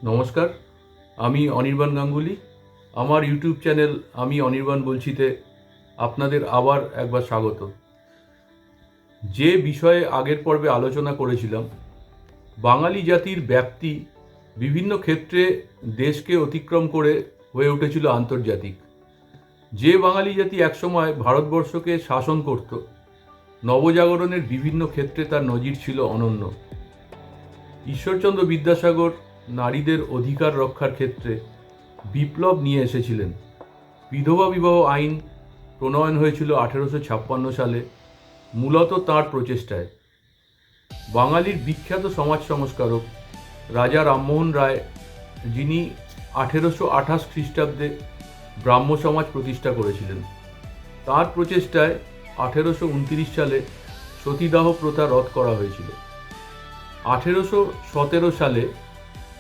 নমস্কার, আমি অনির্বাণ গাঙ্গুলি। আমার ইউটিউব চ্যানেল আমি অনির্বাণ বলছিতে আপনাদের আবার একবার স্বাগত। যে বিষয়ে আগের পর্বে আলোচনা করেছিলাম, বাঙালি জাতির ব্যাপ্তি বিভিন্ন ক্ষেত্রে দেশকে অতিক্রম করে হয়ে উঠেছিল আন্তর্জাতিক। যে বাঙালি জাতি একসময় ভারতবর্ষকে শাসন করত, নবজাগরণের বিভিন্ন ক্ষেত্রে তার নজির ছিল অনন্য। ঈশ্বরচন্দ্র বিদ্যাসাগর নারীদের অধিকার রক্ষার ক্ষেত্রে বিপ্লব নিয়ে এসেছিলেন। বিধবা বিবাহ আইন প্রণয়ন হয়েছিল 1856 সালে, মূলত তাঁর প্রচেষ্টায়। বাঙালির বিখ্যাত সমাজ সংস্কারক রাজা রামমোহন রায়, যিনি 1828 খ্রিস্টাব্দে ব্রাহ্ম সমাজ প্রতিষ্ঠা করেছিলেন, তাঁর প্রচেষ্টায় 1829 সালে সতীদাহ প্রথা রদ করা হয়েছিল। 1817 সালে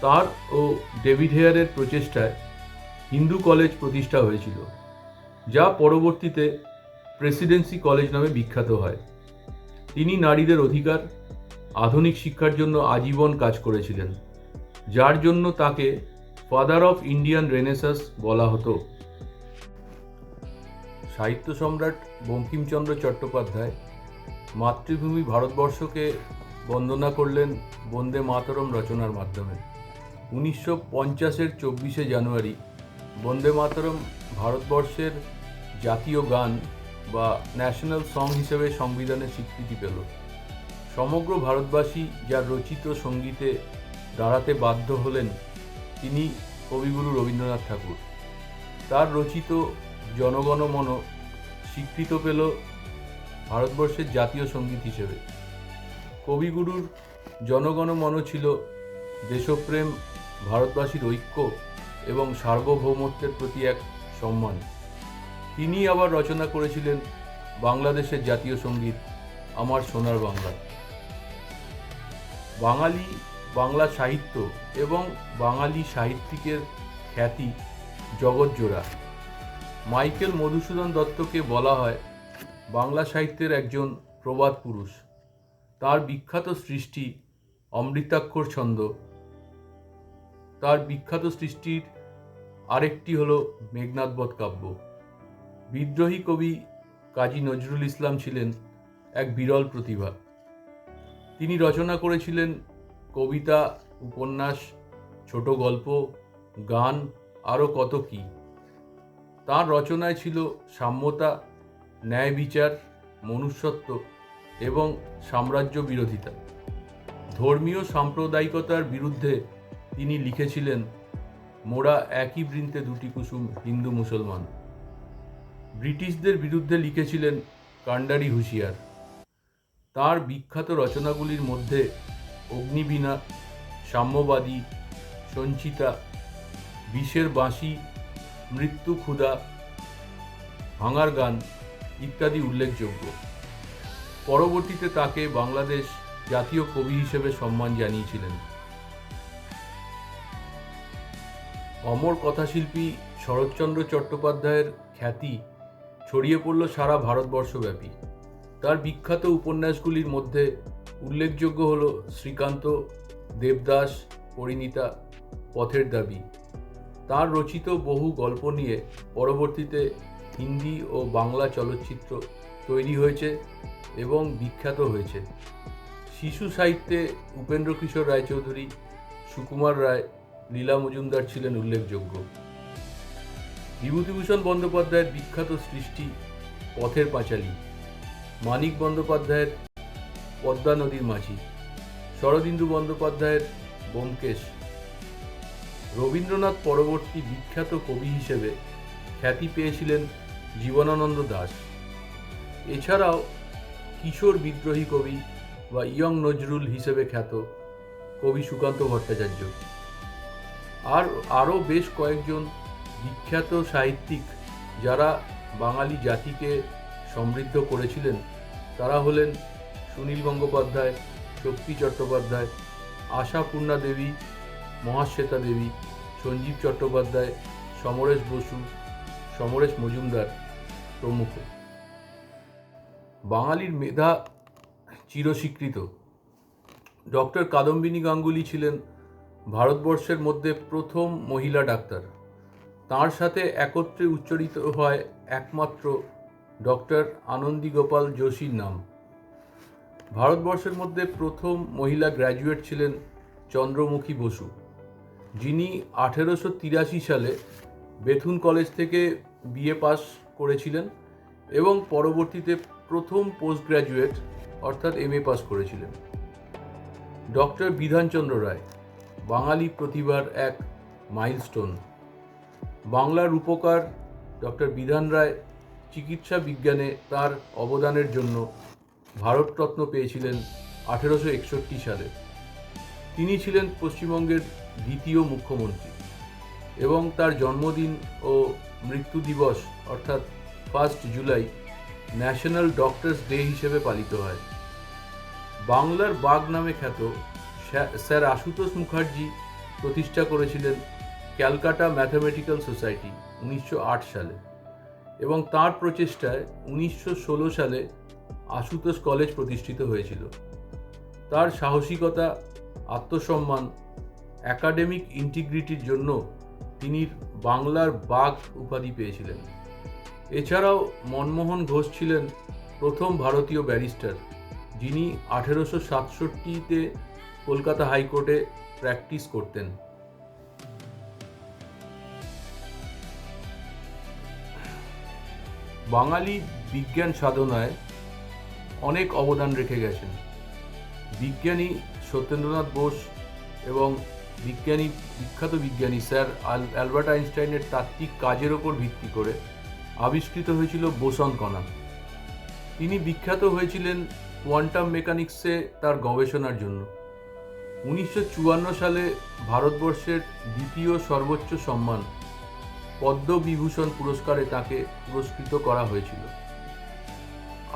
তার ও ডেভিড হেয়ারের প্রচেষ্টায় হিন্দু কলেজ প্রতিষ্ঠা হয়েছিল, যা পরবর্তীতে প্রেসিডেন্সি কলেজ নামে বিখ্যাত হয়। তিনি নারীদের অধিকার, আধুনিক শিক্ষার জন্য আজীবন কাজ করেছিলেন, যার জন্য তাকে ফাদার অফ ইন্ডিয়ান রেনেসাঁস বলা হতো। সাহিত্য সম্রাট বঙ্কিমচন্দ্র চট্টোপাধ্যায় মাতৃভূমি ভারতবর্ষকে বন্দনা করলেন বন্দে মাতরম রচনার মাধ্যমে। 1950-এর 24শে জানুয়ারি বন্দে মাতরম ভারতবর্ষের জাতীয় গান বা ন্যাশনাল সং হিসেবে সংবিধানে স্বীকৃতি পেল। সমগ্র ভারতবাসী যার রচিত সঙ্গীতে দাঁড়াতে বাধ্য হলেন তিনি কবিগুরু রবীন্দ্রনাথ ঠাকুর। তার রচিত জনগণ মন স্বীকৃত পেল ভারতবর্ষের জাতীয় সঙ্গীত হিসেবে। কবিগুরুর জনগণ মন ছিল দেশপ্রেম, ভারতবাসীর ঐক্য এবং সার্বভৌমত্বের প্রতি এক সম্মান। তিনি আবার রচনা করেছিলেন বাংলাদেশের জাতীয় সঙ্গীত আমার সোনার বাংলা। বাঙালি বাংলা সাহিত্য এবং বাঙালি সাহিত্যিকের খ্যাতি জগৎজোড়া। মাইকেল মধুসূদন দত্তকে বলা হয় বাংলা সাহিত্যের একজন প্রবাদ পুরুষ। তার বিখ্যাত সৃষ্টি অমৃতাক্ষর ছন্দ। তার বিখ্যাত সৃষ্টির আরেকটি হল মেঘনাদবধ কাব্য। বিদ্রোহী কবি কাজী নজরুল ইসলাম ছিলেন এক বিরল প্রতিভা। তিনি রচনা করেছিলেন কবিতা, উপন্যাস, ছোট গল্প, গান, আরও কত কী। তাঁর রচনায় ছিল সাম্যতা, ন্যায় বিচার, মনুষ্যত্ব এবং সাম্রাজ্য বিরোধিতা। ধর্মীয় সাম্প্রদায়িকতার বিরুদ্ধে তিনি লিখেছিলেন মোরা একই বৃন্তে দুটি কুসুম হিন্দু মুসলমান। ব্রিটিশদের বিরুদ্ধে লিখেছিলেন কান্ডারি হুঁশিয়ার। তাঁর বিখ্যাত রচনাগুলির মধ্যে অগ্নিবীণা, সাম্যবাদী, সঞ্চিতা, বিষের বাঁশি, মৃত্যু ক্ষুধা, ভাঙার গান ইত্যাদি উল্লেখযোগ্য। পরবর্তীতে তাকে বাংলাদেশ জাতীয় কবি হিসেবে সম্মান জানিয়েছিলেন। অমর কথাশিল্পী শরৎচন্দ্র চট্টোপাধ্যায়ের খ্যাতি ছড়িয়ে পড়ল সারা ভারতবর্ষব্যাপী। তার বিখ্যাত উপন্যাসগুলির মধ্যে উল্লেখযোগ্য হল শ্রীকান্ত, দেবদাস, পরিণীতা, পথের দাবী। তার রচিত বহু গল্প নিয়ে পরবর্তীতে হিন্দি ও বাংলা চলচ্চিত্র তৈরি হয়েছে এবং বিখ্যাত হয়েছে। শিশু সাহিত্যে উপেন্দ্রকিশোর রায়চৌধুরী, সুকুমার রায়, লীলা মজুমদার ছিলেন উল্লেখযোগ্য। বিভূতিভূষণ বন্দ্যোপাধ্যায়ের বিখ্যাত সৃষ্টি পথের পাঁচালী, মানিক বন্দ্যোপাধ্যায়ের পদ্মা নদীর মাঝি, শরদিন্দু বন্দ্যোপাধ্যায়ের ব্যোমকেশ। রবীন্দ্রনাথ পরবর্তী বিখ্যাত কবি হিসেবে খ্যাতি পেয়েছিলেন জীবনানন্দ দাশ। এছাড়াও কিশোর বিদ্রোহী কবি বা ইয়ং নজরুল হিসেবে খ্যাত কবি সুকান্ত ভট্টাচার্য। আরও বেশ কয়েকজন বিখ্যাত সাহিত্যিক যারা বাঙালি জাতিকে সমৃদ্ধ করেছিলেন তারা হলেন সুনীল গঙ্গোপাধ্যায়, শক্তি চট্টোপাধ্যায়, আশাপূর্ণা দেবী, মহাশ্বেতা দেবী, সঞ্জীব চট্টোপাধ্যায়, সমরেশ বসু, সমরেশ মজুমদার প্রমুখ। বাঙালির মেধা চিরস্বীকৃত। ডক্টর কাদম্বিনী গাঙ্গুলি ছিলেন ভারতবর্ষের মধ্যে প্রথম মহিলা ডাক্তার। তাঁর সাথে একত্রে উচ্চারিত হয় একমাত্র ডক্টর আনন্দী গোপাল যোশীর নাম। ভারতবর্ষের মধ্যে প্রথম মহিলা গ্র্যাজুয়েট ছিলেন চন্দ্রমুখী বসু, যিনি 1883 সালে বেথুন কলেজ থেকে বিএ পাস করেছিলেন এবং পরবর্তীতে প্রথম পোস্ট গ্র্যাজুয়েট অর্থাৎ এমএ পাস করেছিলেন। ডক্টর বিধানচন্দ্র রায় বাঙালি প্রতিভার এক মাইলস্টোন। বাংলার রূপকার ডক্টর বিধান রায় চিকিৎসা বিজ্ঞানে তার অবদানের জন্য ভারতরত্ন পেয়েছিলেন 1861 সালে। তিনি ছিলেন পশ্চিমবঙ্গের দ্বিতীয় মুখ্যমন্ত্রী এবং তার জন্মদিন ও মৃত্যু দিবস অর্থাৎ 1 জুলাই ন্যাশনাল ডক্টরস ডে হিসেবে পালিত হয়। বাংলার বাঘ নামে খ্যাত স্যার আশুতোষ মুখার্জি প্রতিষ্ঠা করেছিলেন ক্যালকাটা ম্যাথামেটিক্যাল সোসাইটি 1908 সালে এবং তাঁর প্রচেষ্টায় 1916 সালে আশুতোষ কলেজ প্রতিষ্ঠিত হয়েছিল। তার সাহসিকতা, আত্মসম্মান, একাডেমিক ইন্টিগ্রিটির জন্য তিনি বাংলার বাঘ উপাধি পেয়েছিলেন। এছাড়াও মনমোহন ঘোষ ছিলেন প্রথম ভারতীয় ব্যারিস্টার, যিনি 1867-তে কলকাতা হাইকোর্টে প্র্যাকটিস করতেন। বাঙালি বিজ্ঞান সাধনায় অনেক অবদান রেখে গেছেন। বিজ্ঞানী সত্যেন্দ্রনাথ বোস এবং বিখ্যাত বিজ্ঞানী স্যার অ্যালবার্ট আইনস্টাইনের তাত্ত্বিক কাজের ওপর ভিত্তি করে আবিষ্কৃত হয়েছিল বোসন কণা। তিনি বিখ্যাত হয়েছিলেন কোয়ান্টাম মেকানিক্সে তার গবেষণার জন্য। 1954 সালে ভারতবর্ষের দ্বিতীয় সর্বোচ্চ সম্মান পদ্মবিভূষণ পুরস্কারে তাকে পুরস্কৃত করা হয়েছিল।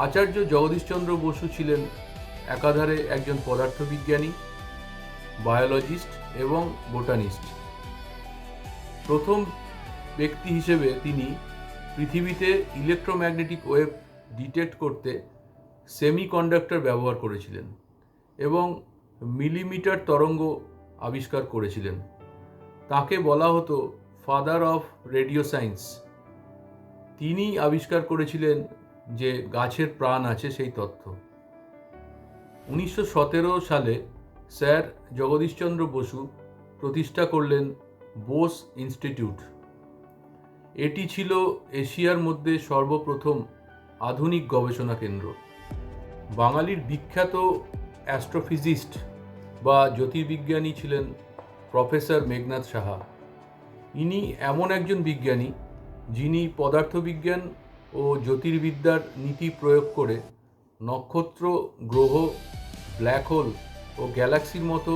আচার্য জগদীশচন্দ্র বসু ছিলেন একাধারে একজন পদার্থবিজ্ঞানী, বায়োলজিস্ট এবং বোটানিস্ট। প্রথম ব্যক্তি হিসেবে তিনি পৃথিবীতে ইলেকট্রোম্যাগনেটিক ওয়েভ ডিটেক্ট করতে সেমিকন্ডাক্টর ব্যবহার করেছিলেন এবং মিলিমিটার তরঙ্গ আবিষ্কার করেছিলেন। তাকে বলা হতো ফাদার অফ রেডিও সায়েন্স। তিনি আবিষ্কার করেছিলেন যে গাছের প্রাণ আছে সেই তথ্য। 1917 সালে স্যার জগদীশচন্দ্র বসু প্রতিষ্ঠা করলেন বোস ইনস্টিটিউট। এটি ছিল এশিয়ার মধ্যে সর্বপ্রথম আধুনিক গবেষণা কেন্দ্র। বাঙালির বিখ্যাত অ্যাস্ট্রোফিজিস্ট বা জ্যোতির্বিজ্ঞানী ছিলেন প্রফেসর মেঘনাদ সাহা। ইনি এমন একজন বিজ্ঞানী যিনি পদার্থবিজ্ঞান ও জ্যোতির্বিদ্যার নীতি প্রয়োগ করে নক্ষত্র, গ্রহ, ব্ল্যাক হোল ও গ্যালাক্সির মতো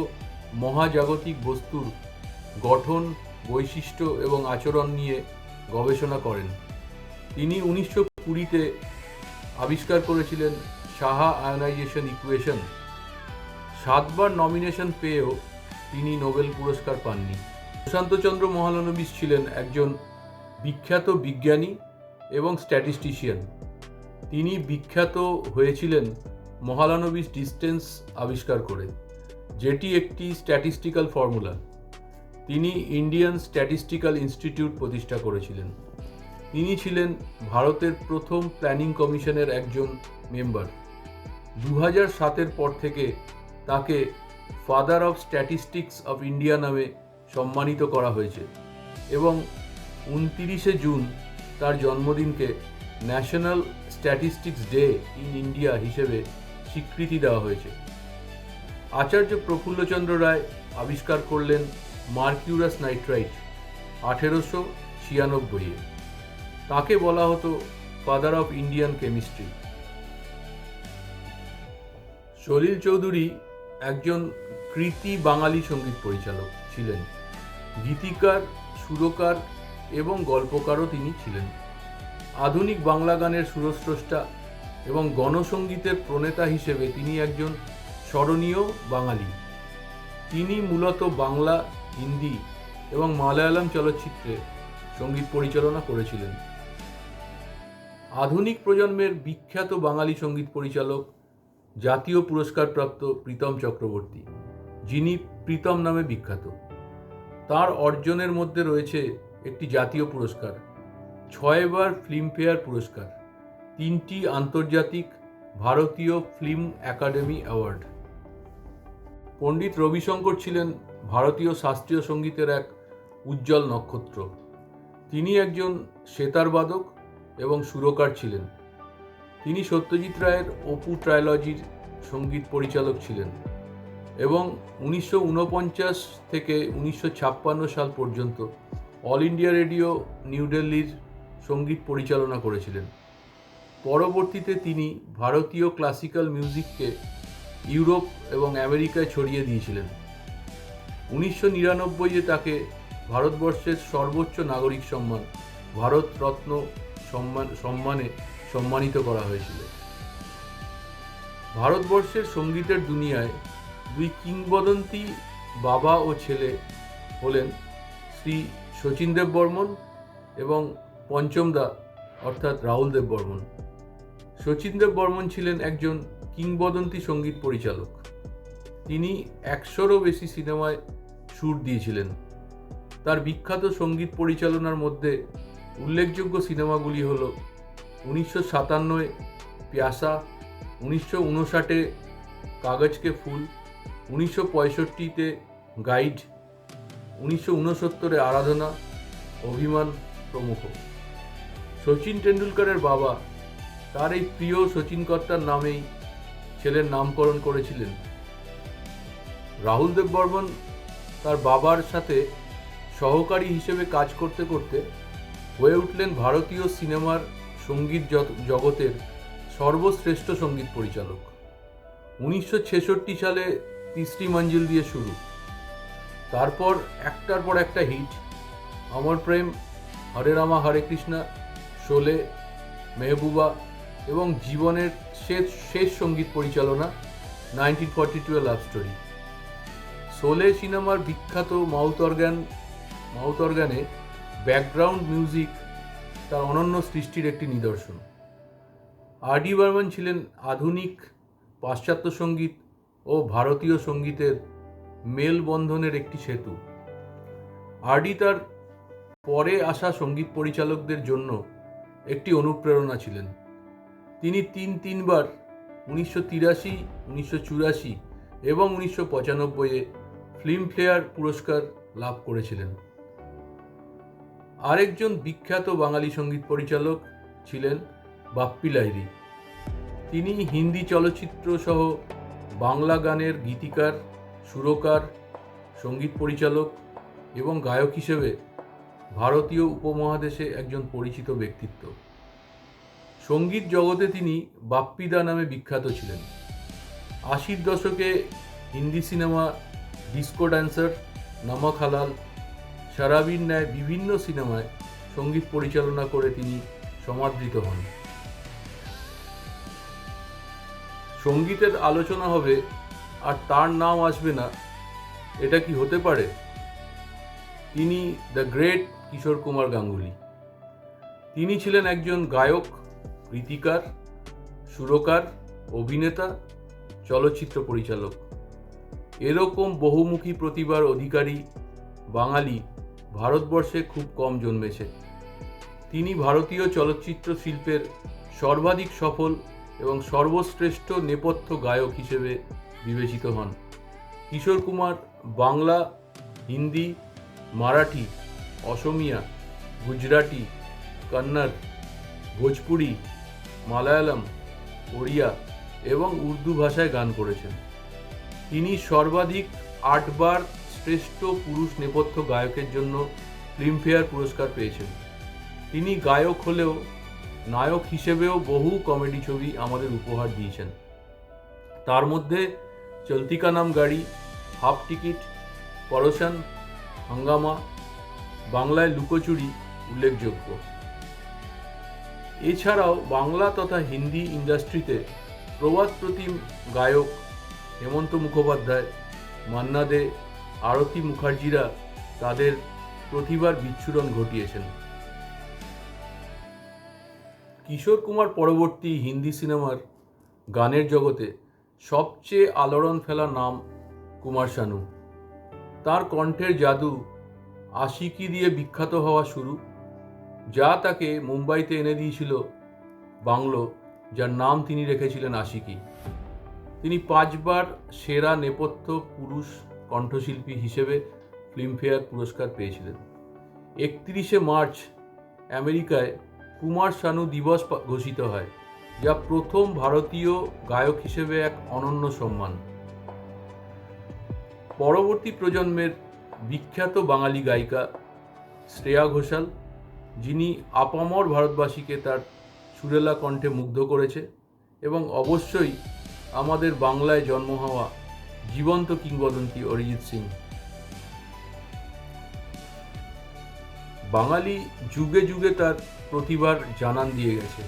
মহাজাগতিক বস্তুর গঠন, বৈশিষ্ট্য এবং আচরণ নিয়ে গবেষণা করেন। তিনি 1920-তে আবিষ্কার করেছিলেন সাহা আয়নাইজেশন ইকুয়েশন। 7 বার নমিনেশন পেয়েও তিনি নোবেল পুরস্কার পাননি। প্রশান্তচন্দ্র মহলানবিশ ছিলেন একজন বিখ্যাত বিজ্ঞানী এবং স্ট্যাটিস্টিশিয়ান। তিনি বিখ্যাত হয়েছিলেন মহলানবিশ ডিস্টেন্স আবিষ্কার করে, যেটি একটি স্ট্যাটিস্টিক্যাল ফর্মুলা। তিনি ইন্ডিয়ান স্ট্যাটিস্টিক্যাল ইনস্টিটিউট প্রতিষ্ঠা করেছিলেন। তিনি ছিলেন ভারতের প্রথম প্ল্যানিং কমিশনের একজন মেম্বার। 2007-এর পর থেকে তাকে father of statistics of India নামে সম্মানিত করা হয়েছে এবং 29শে জুন তার জন্মদিনকে national statistics day in India হিসেবে স্বীকৃতি দেওয়া হয়েছে। আচার্য প্রফুল্লচন্দ্র রায় আবিষ্কার করলেন মার্কিউরাস নাইট্রাইট 1896-এ। তাকে বলা হতো father of Indian chemistry. Salil Chowdhury একজন কৃতি বাঙালি সঙ্গীত পরিচালক ছিলেন। গীতিকার, সুরকার এবং গল্পকারও তিনি ছিলেন। আধুনিক বাংলা গানের সুরস্রষ্টা এবং গণসঙ্গীতের প্রণেতা হিসেবে তিনি একজন স্মরণীয় বাঙালি। তিনি মূলত বাংলা, হিন্দি এবং মালায়ালাম চলচ্চিত্রে সঙ্গীত পরিচালনা করেছিলেন। আধুনিক প্রজন্মের বিখ্যাত বাঙালি সঙ্গীত পরিচালক জাতীয় পুরস্কারপ্রাপ্ত প্রীতম চক্রবর্তী, যিনি প্রীতম নামে বিখ্যাত। তার অর্জনের মধ্যে রয়েছে একটি জাতীয় পুরস্কার, 6বার ফিল্মফেয়ার পুরস্কার, 3টি আন্তর্জাতিক ভারতীয় ফিল্ম একাডেমি অ্যাওয়ার্ড। পণ্ডিত রবিশঙ্কর ছিলেন ভারতীয় শাস্ত্রীয় সঙ্গীতের এক উজ্জ্বল নক্ষত্র। তিনি একজন সেতারবাদক এবং সুরকার ছিলেন। তিনি সত্যজিৎ রায়ের অপু ট্রায়োলজির সঙ্গীত পরিচালক ছিলেন এবং 1949 থেকে 1956 সাল পর্যন্ত অল ইন্ডিয়া রেডিও নিউ দিল্লির সঙ্গীত পরিচালনা করেছিলেন। পরবর্তীতে তিনি ভারতীয় ক্লাসিক্যাল মিউজিককে ইউরোপ এবং আমেরিকায় ছড়িয়ে দিয়েছিলেন। 1999-এ তাকে ভারতবর্ষের সর্বোচ্চ নাগরিক সম্মান ভারত রত্ন সম্মানে সম্মানিত করা হয়েছিল। ভারতবর্ষের সঙ্গীতের দুনিয়ায় দুই কিংবদন্তি বাবা ও ছেলে হলেন শ্রী শচীন দেব বর্মন এবং পঞ্চম দা অর্থাৎ রাহুল দেব বর্মন। শচীন দেব বর্মন ছিলেন একজন কিংবদন্তি সঙ্গীত পরিচালক। তিনি 100-রও বেশি সিনেমায় সুর দিয়েছিলেন। তার বিখ্যাত সঙ্গীত পরিচালনার মধ্যে উল্লেখযোগ্য সিনেমাগুলি হল 1957-এ প্যাসা, 1959-এ কাগজ কে ফুল, 1965-তে গাইড, 1969-এ আরাধনা, অভিমান প্রমুখ। শচীন টেন্ডুলকরের বাবা তার এই প্রিয় শচীন কর্তার নামেই ছেলের নামকরণ করেছিলেন। রাহুল দেব বর্মন তার বাবার সাথে সহকারী হিসেবে কাজ করতে করতে হয়ে উঠলেন ভারতীয় সিনেমার সঙ্গীত জগতের সর্বশ্রেষ্ঠ সঙ্গীত পরিচালক। 1966 সালে তিসরি মঞ্জিল দিয়ে শুরু, তারপর একটার পর একটা হিট, অমর প্রেম, হরে রামা হরে কৃষ্ণা, শোলে, মেহবুবা এবং জীবনের শেষ সঙ্গীত পরিচালনা 1942 লাভ স্টোরি। শোলে সিনেমার বিখ্যাত মাউথ অর্গানে ব্যাকগ্রাউন্ড মিউজিক তার অনন্য সৃষ্টির একটি নিদর্শন। আর.ডি. বর্মন ছিলেন আধুনিক পাশ্চাত্য সঙ্গীত ও ভারতীয় সঙ্গীতের মেলবন্ধনের একটি সেতু। আর.ডি. তার পরে আসা সঙ্গীত পরিচালকদের জন্য একটি অনুপ্রেরণা ছিলেন। তিনি তিনবার 1983, 1984 এবং 1995-এ ফিল্মফেয়ার পুরস্কার লাভ করেছিলেন। আরেকজন বিখ্যাত বাঙালি সঙ্গীত পরিচালক ছিলেন বাপ্পি লাহিড়ী। তিনি হিন্দি চলচ্চিত্র সহ বাংলা গানের গীতিকার, সুরকার, সঙ্গীত পরিচালক এবং গায়ক হিসেবে ভারতীয় উপমহাদেশে একজন পরিচিত ব্যক্তিত্ব। সঙ্গীত জগতে তিনি বাপ্পিদা নামে বিখ্যাত ছিলেন। 80-র দশকে হিন্দি সিনেমা ডিস্কো ড্যান্সার, নমক হালাল, শরাবির ন্যায় বিভিন্ন সিনেমায় সঙ্গীত পরিচালনা করে তিনি সমাদৃত হন। সঙ্গীতের আলোচনা হবে আর তার নাম আসবে না, এটা কি হতে পারে? তিনি দ্য গ্রেট কিশোর কুমার গাঙ্গুলি। তিনি ছিলেন একজন গায়ক, গীতিকার, সুরকার, অভিনেতা, চলচ্চিত্র পরিচালক। এরকম বহুমুখী প্রতিভার অধিকারী বাঙালি ভারতবর্ষে খুব কম জন্মেছে। তিনি ভারতীয় চলচ্চিত্র শিল্পের সর্বাধিক সফল এবং সর্বশ্রেষ্ঠ নেপথ্য গায়ক হিসেবে বিবেচিত হন। কিশোর কুমার বাংলা, হিন্দি, মারাঠি, অসমিয়া, গুজরাটি, কন্নড়, ভোজপুরি, মালায়ালাম, ওড়িয়া এবং উর্দু ভাষায় গান করেছেন। তিনি সর্বাধিক 8বার শ্রেষ্ঠ পুরুষ নেপথ্য গায়কের জন্য ফিল্মফেয়ার পুরস্কার পেয়েছেন। তিনি গায়ক হলেও নায়ক হিসেবেও বহু কমেডি ছবি আমাদের উপহার দিয়েছেন। তার মধ্যে চলতি কা নাম গাড়ি, হাফ টিকিট, পরশন, হাঙ্গামা, বাংলায় লুকোচুরি উল্লেখযোগ্য। এছাড়াও বাংলা তথা হিন্দি ইন্ডাস্ট্রিতে প্রবাদ প্রতিম গায়ক হেমন্ত মুখোপাধ্যায়, মান্না দে, আরতি মুখার্জিরা তাদের প্রতিভার বিচ্ছুরণ ঘটিয়েছেন। কিশোর কুমার পরবর্তী হিন্দি সিনেমার গানের জগতে সবচেয়ে আলোড়ন ফেলা নাম কুমার শানু। তার কণ্ঠের জাদু আশিকি দিয়ে বিখ্যাত হওয়া শুরু, যা তাকে মুম্বাইতে এনে দিয়েছিল বাংলো, যার নাম তিনি রেখেছিলেন আশিকি। তিনি 5 বার সেরা নেপথ্য পুরুষ কণ্ঠশিল্পী হিসেবে ফিল্মফেয়ার পুরস্কার পেয়েছিলেন। 31শে মার্চ আমেরিকায় কুমার শানু দিবস ঘোষিত হয়, যা প্রথম ভারতীয় গায়ক হিসেবে এক অনন্য সম্মান। পরবর্তী প্রজন্মের বিখ্যাত বাঙালি গায়িকা শ্রেয়া ঘোষাল, যিনি আপামর ভারতবাসীকে তার সুরেলা কণ্ঠে মুগ্ধ করেছে, এবং অবশ্যই আমাদের বাংলায় জন্ম হওয়া জীবন্ত কিংবদন্তি অরিজিৎ সিং। বাঙালি যুগে যুগে তার প্রতিভার জানান দিয়ে গেছে।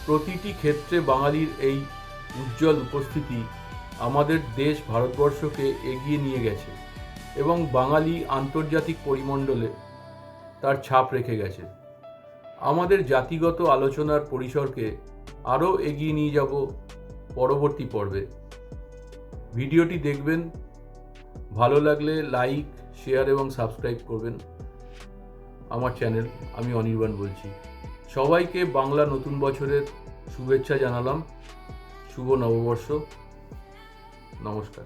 প্রতিটি ক্ষেত্রে বাঙালির এই উজ্জ্বল উপস্থিতি আমাদের দেশ ভারতবর্ষকে এগিয়ে নিয়ে গেছে এবং বাঙালি আন্তর্জাতিক পরিমণ্ডলে তার ছাপ রেখে গেছে। আমাদের জাতিগত আলোচনার পরিসরকে আরও এগিয়ে নিয়ে যাব পরবর্তী পর্বে। ভিডিওটি দেখবেন, ভালো লাগলে লাইক, শেয়ার এবং সাবস্ক্রাইব করবেন আমার চ্যানেল আমি অনির্বাণ বলছি। সবাইকে বাংলা নতুন বছরের শুভেচ্ছা জানালাম। শুভ নববর্ষ। নমস্কার।